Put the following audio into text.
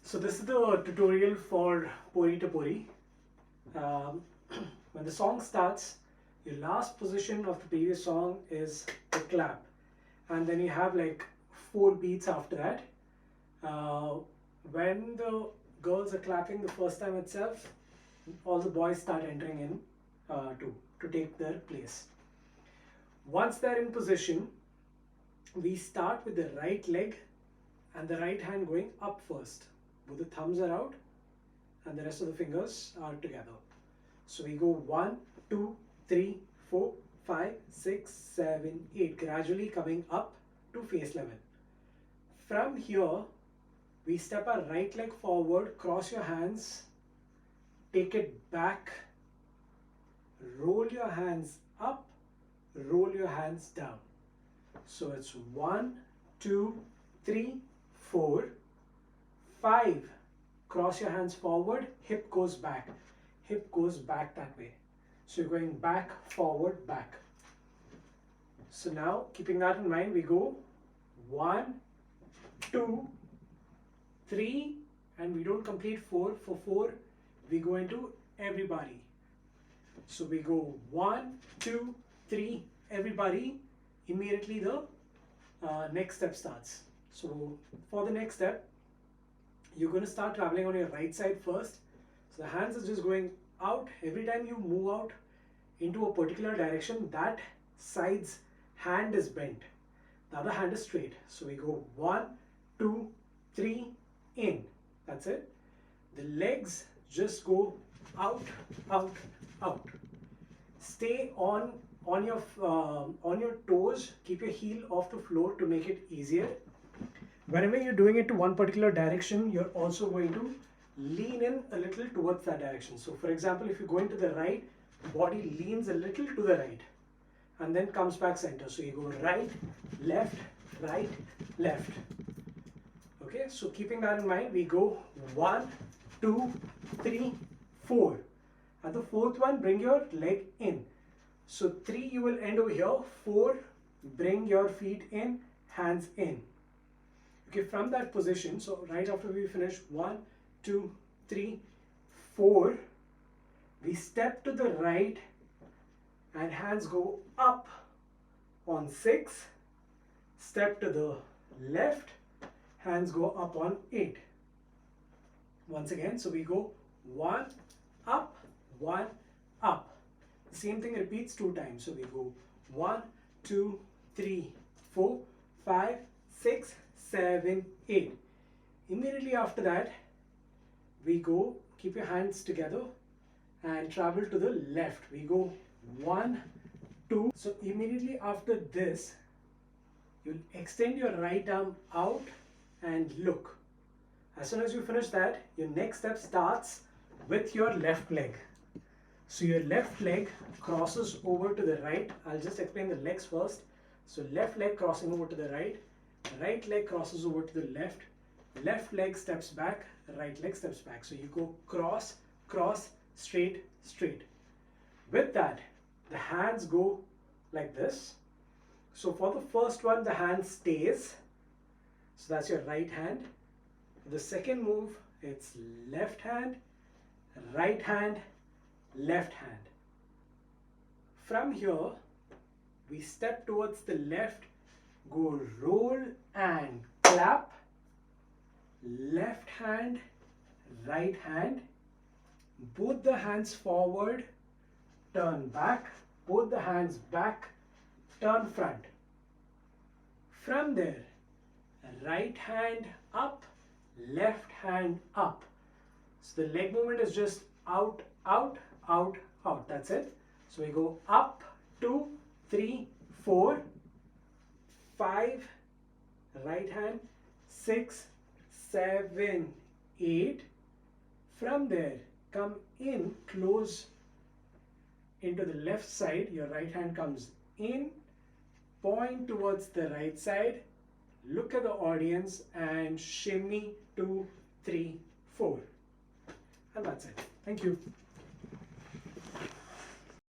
So this is the tutorial for Pori Tapori. Um, when the song starts, your last position of the previous song is the clap, and then you have like 4 beats after that. Uh, when the girls are clapping the first time itself, all the boys start entering in to take their place. Once they're in position, we start with the right leg and the right hand going up first. Both the thumbs are out and the rest of the fingers are together. So we go 1, 2, 3, 4, 5, 6, 7, 8, gradually coming up to face level. From here, we step our right leg forward, cross your hands, take it back, roll your hands up, roll your hands down. So it's 1, 2, 3, 4, 5. Cross your hands forward, hip goes back that way. So you're going back, forward, back. So now, keeping that in mind, we go 1, 2, 3, and we don't complete 4. For 4, we go into everybody. So we go 1, 2, 3, everybody. Immediately the next step starts. So for the next step, you're going to start traveling on your right side first. So the hands are just going out. Every time you move out into a particular direction, that side's hand is bent. The other hand is straight. So we go 1, 2, 3, in. That's it. The legs just go out, out, out. Stay on your toes. Keep your heel off the floor to make it easier. Whenever you're doing it to one particular direction, you're also going to lean in a little towards that direction. So for example, if you're going to the right, body leans a little to the right and then comes back center. So you go right, left, left. Okay, so keeping that in mind, we go 1, 2, 3, 4. And the fourth one, bring your leg in. So 3, you will end over here. 4, bring your feet in, hands in. Okay, from that position, so right after we finish 1, 2, 3, 4, we step to the right and hands go up on 6. Step to the left, hands go up on 8. Once again, so we go 1, up, 1, up. The same thing repeats 2 times. So we go 1, 2, 3, 4, 5, 6, 7, 8. Immediately after that, we go, keep your hands together and travel to the left. We go 1, 2. So immediately after this, you'll extend your right arm out and look. As soon as you finish that, your next step starts with your left leg. So your left leg crosses over to the right. I'll just explain the legs first. So left leg crossing over to the right. Right leg crosses over to the left. Left leg steps back. Right leg steps back. So you go cross, cross, straight, straight. With that, the hands go like this. So for the first one, the hand stays. So that's your right hand. The second move, it's left hand, right hand, left hand. From here, we step towards the left, go roll and clap, left hand, right hand, both the hands forward, turn back, both the hands back, turn front. From there, right hand up, left hand up. So the leg movement is just out, out, out, out. That's it. So we go up, 2, 3, 4, 5, right hand, 6, 7, 8. From there, come in, close into the left side. Your right hand comes in, point towards the right side, look at the audience and shimmy 2, 3, 4. And that's it. Thank you.